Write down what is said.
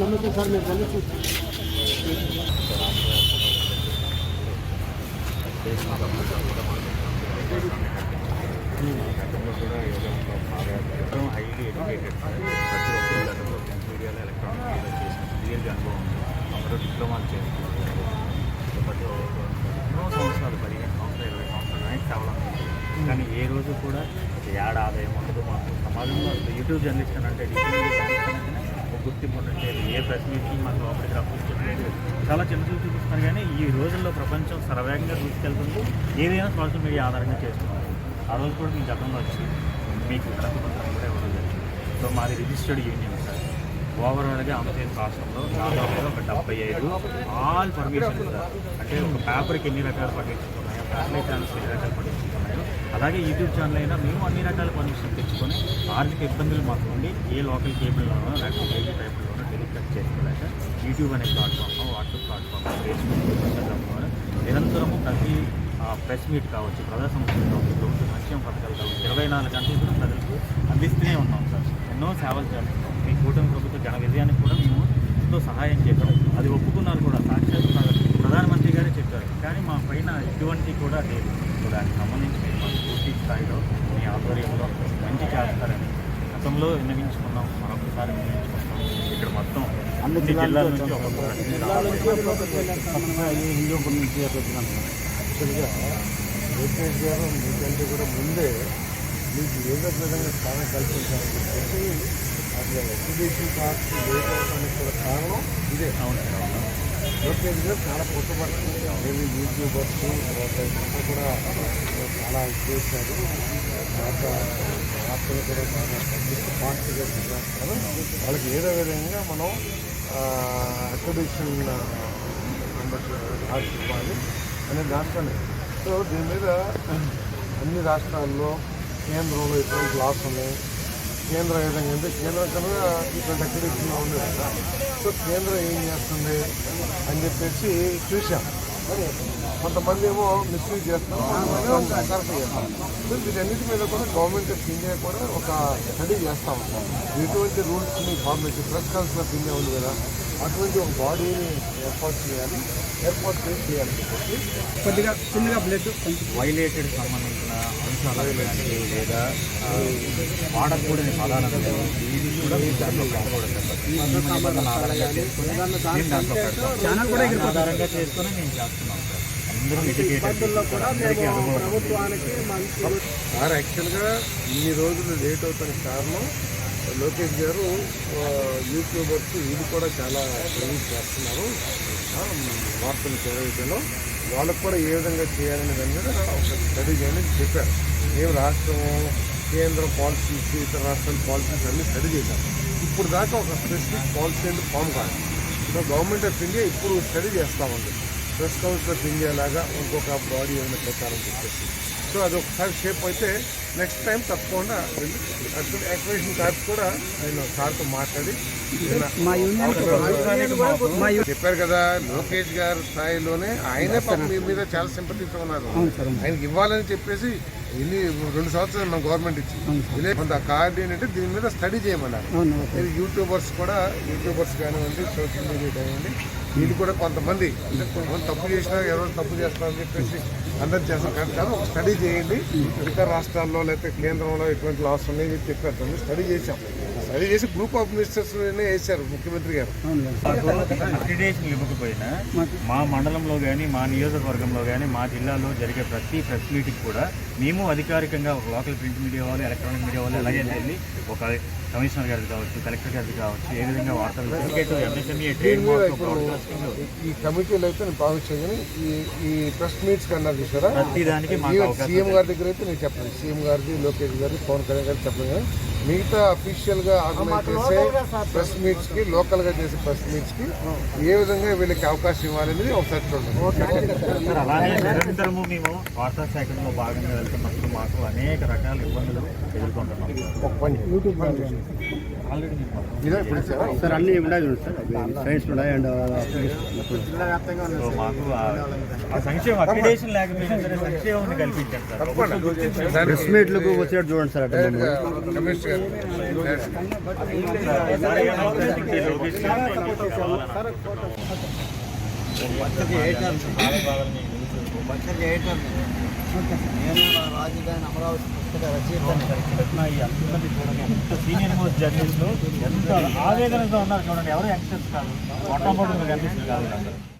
నమస్తే సార్ మీరు కలిసి గతంలో కూడా యోగంలో బాగా హైలీ ఎడ్యుకేటెడ్ సార్. ప్రతి ఒక్కరు గతంలో ప్రింట్ మీడియాలో ఎలక్ట్రానిక్ మీడియాలో చేసిన క్లియర్గా అనుభవం ఉంది. అందరూ డిప్లొమాలు చేసుకుంటున్నారు. ప్రతి ఎన్నో సంవత్సరాలు 15 సంవత్సరాలు 20 సంవత్సరాలు నైట్ చావడం కానీ ఏ రోజు కూడా యాడ్ ఆదాయం ఉండదు. మాకు సమాజంలో యూట్యూబ్ జర్నలిస్ట్ అని అంటే ఒక గుర్తింపు ఉన్నట్టే ఏ ప్రెస్ మీట్కి మాకు లోపలికి రప్పించట్లేదు. చాలా చిన్న చూపిస్తాను కానీ ఈ రోజుల్లో ప్రపంచం సర్వేగంగా దూసుకెళ్తుంది. ఏదైనా సోషల్ మీడియా ఆధారంగా చేస్తున్నారు. ఆ రోజు కూడా మీ గతంలో వచ్చి మీకు కరెక్ట్ పత్రం కూడా ఇవ్వడం జరిగింది. సో మాది రిజిస్టర్డ్ యూనియన్ సార్. ఓవరాల్గా ఆంధ్రప్రదేశ్ రాష్ట్రంలో దాదాపుగా ఒక 75 ఆల్ పర్మిషన్స్ సార్. అంటే ఒక పేపర్కి ఎన్ని రకాల పర్మిషన్స్ ఉన్నాయో, శాటిలైట్ ఛానల్స్ ఎన్ని రకాల పర్మిషన్స్ ఉన్నాయో, అలాగే యూట్యూబ్ ఛానల్ అయినా మేము అన్ని రకాల పర్మిషన్ తెచ్చుకొని ఆర్థిక ఇబ్బందులు మాకు ఉండి ఏ లోకల్ కేబుల్లోనో లేకపోతే కేబుల్ టైపుల్లోనో టెలికాస్ట్ చేసుకోలేక యూట్యూబ్ అనే ప్లాట్ఫామ్లో, వాట్సాప్ ప్లాట్ఫామ్లో, ఫేస్బుక్, ఇన్స్టాగ్రామ్లో నిరంతరము ప్రతి ప్రెస్ మీట్ కావచ్చు, ప్రజా సమస్యలు కావచ్చు, ప్రభుత్వ సంక్షేమ పథకాలు కావచ్చు 24 గంటలు కూడా ప్రజలకు అందిస్తూనే ఉన్నాం సార్. ఎన్నో సేవలు చేస్తున్నాం. మీ కూటమి ప్రభుత్వ ఘన విజయానికి కూడా మేము ఎంతో సహాయం చేశాం. అది ఒప్పుకున్నారు కూడా. సాక్షాత్ ప్రధానమంత్రి గారే చెప్పారు. కానీ మా పైన ఎటువంటి కూడా లేదు. సో దానికి సంబంధించి మీరు మా పూర్తి స్థాయిలో మీ ఆధ్వర్యంలో మంచి చేస్తారని గతంలో విన్నవించుకున్నాం. మరొకసారి విన్నవించుకున్నాం. ఇక్కడ మొత్తం అన్ని జిల్లాల నుంచి హిందూపూర్ నుంచి యాక్చువల్గా లోకేష్ గారు మీకంటే కూడా ముందే మీకు ఏదో విధంగా స్థానం కల్పించాలని చెప్పేసి అట్లా ఎడ్యుకేషన్ కాస్ట్ లేట్ అవడానికి కూడా కారణం ఇదే. లోకేష్ గారు చాలా పుట్టపడుతుంది. ఏవి యూట్యూబర్స్ తర్వాత ఇంకా కూడా చాలా చేశారు. తర్వాత వార్తలు కూడా బాగా పబ్లిక్ పార్టీగా చేస్తారు. వాళ్ళకి ఏదో విధంగా మనం అక్రిడిషన్ మెంబర్స్ కార్డ్స్ ఇవ్వాలి అనే దాంట్లోనే. సో దీని మీద అన్ని రాష్ట్రాల్లో కేంద్రంలో ఎటువంటి లాస్ ఉన్నాయి. కేంద్రం ఏ విధంగా అంటే కేంద్రం కనుక ఇటువంటి అక్రిడిషన్లో ఉంది కదా. సో కేంద్రం ఏం చేస్తుంది అని చెప్పేసి చూసాం. కొంతమంది ఏమో మిస్యూజ్ చేస్తారు, కరెక్ట్ చేస్తాం. సో వీటన్నిటి మీద కూడా గవర్నమెంట్ ఆఫ్ ఇండియా కూడా ఒక స్టడీ చేస్తూ ఉంటాం. ఎటువంటి రూల్స్ని format press council of India ఉంది కదా, అటువంటి ఒక బాడీని ఏర్పాటు చేయాలి కొద్దిగా చిన్నగా బ్లడ్ వైలేటెడ్ సంబంధించిన అంశాలు కానీ లేదా వాడకూడని పదాలను ఇది కూడా దాంట్లో ఆధారంగా చేసుకుని ఆధారంగా చేసుకుని మేము చేస్తున్నాం. అందరూ ఎడ్యుకేటెడ్ అందరికీ ప్రభుత్వానికి సార్ యాక్చువల్గా ఇన్ని రోజులు లేట్ అవుతానికి కారణం లోకేష్ గారు యూట్యూబర్స్ ఇది కూడా చాలా ట్రైనింగ్ చేస్తున్నారు వార్తలు చేరవేయడంలో. వాళ్ళకు కూడా ఏ విధంగా చేయాలనే దాని మీద ఒక స్టడీ చేయని చెప్పారు. మేము రాష్ట్రము కేంద్రం పాలసీస్ ఇతర రాష్ట్రాల పాలసీస్ అన్నీ స్టడీ చేశాం. ఇప్పుడు దాకా ఒక స్పెసిఫిక్ పాలసీ అంటే ఫామ్ కాదు. సో గవర్నమెంట్ ఆఫ్ ఇండియా ఇప్పుడు స్టడీ చేస్తామండి. ప్రెస్ కౌన్సిల్ ఆఫ్ ఇండియా లాగా ఇంకొక బాడీ ఏమైనా ప్రచారం చెప్పేసి. సో అది ఒకసారి షేప్ అయితే నెక్స్ట్ టైం తప్పకుండా వెళ్ళి అక్రిడిషన్ కార్డ్స్ కూడా నేను సార్తో మాట్లాడి చెప్పారు కదా. లోకేష్ గారి స్థాయిలోనే ఆయనే మీ మీద చాలా సింపతితో ఉన్నారు. ఆయనకి ఇవ్వాలని చెప్పేసి ఇన్ని 2 సంవత్సరాలు మన గవర్నమెంట్ ఇచ్చి కొంత కార్డు ఏంటంటే దీని మీద స్టడీ చేయమన్నారు. యూట్యూబర్స్ కానివ్వండి, సోషల్ మీడియా కానివ్వండి, వీళ్ళు కూడా కొంతమంది అంటే కొంతమంది తప్పు చేసినా ఎవరో తప్పు చేస్తారని చెప్పేసి అందరు చేస్తారు కాదు. ఒక స్టడీ చేయండి. ఇతర రాష్ట్రాల్లో లేకపోతే కేంద్రంలో ఎటువంటి లాస్ ఉన్నాయని చెప్పారు. స్టడీ చేశాం. స్టడీ చేసి గ్రూప్ ఆఫ్ మినిస్టర్స్నే వేశారు ముఖ్యమంత్రి గారు. అక్రిడిటేషన్ ఇవ్వకపోయినా మా మండలంలో కానీ, మా నియోజకవర్గంలో కానీ, మా జిల్లాలో జరిగే ప్రతి ప్రెస్ మీటింగ్ కూడా మేము అధికారికంగా లోకల్ ప్రింట్ మీడియా వాళ్ళు, ఎలక్ట్రానిక్ మీడియా వాళ్ళు ఎలాగే వెళ్ళి ఒక కమిషనర్ గారికి కావచ్చు, కలెక్టర్ గారికి కావచ్చు, ఏ విధంగా వార్తలు ఈ కమిటీలు అయితే నేను భావించాను. ఈ ప్రెస్ మీట్స్ కన్నా చూసారా ప్రతిదానికి సీఎం గారి దగ్గర అయితే నేను చెప్పాను. సీఎం గారిది, లోకేష్ గారిది, పవన్ కళ్యాణ్ గారికి చెప్పాను. కానీ మిగతా అఫీషియల్గా ఆర్గనైజ్ చేసే ప్రెస్ మీట్స్కి, లోకల్గా చేసే ప్రెస్ మీట్స్కి ఏ విధంగా వీళ్ళకి అవకాశం ఇవ్వాలనేది ఒకసారి చూడండి. అలానే నిరంతరము మేము వార్తా శాఖలో భాగంగా వెళ్తున్నప్పుడు మాకు అనేక రకాల ఇబ్బందులు ఎదుర్కొంటున్నాం. ఒక పని యూట్యూబ్ ఆల్రెడీ నేను మొత్తం ఇదే ఇప్పుడు సార్ అన్నీ ఉన్నాయి చూడండి సార్ సైన్స్ ఉన్నాయి అండ్ జిల్లా వ్యాప్తంగా సో ఉన్నాయి మాకు ఆ సంక్షేమం అక్రిడేషన్ లేకపోయినా సరే సంక్షేమాన్ని కల్పించారు సార్ ప్రభుత్వం గుర్తించిన ప్రెస్ మీట్లకు వచ్చేటట్టు చూడండి సార్ అట్లా రాజధాని అమరావతి పుస్తక రచయిత ఈ అందరినీ చూడండి ఎంత సీనియర్ మోస్ట్ జర్నలిస్టులు ఎంత ఆవేదనగా ఉన్నారు చూడండి ఎవరు యంగ్స్టర్స్ కాదు మొట్టమొదటి కనిపిస్తుంది కాదు అందరూ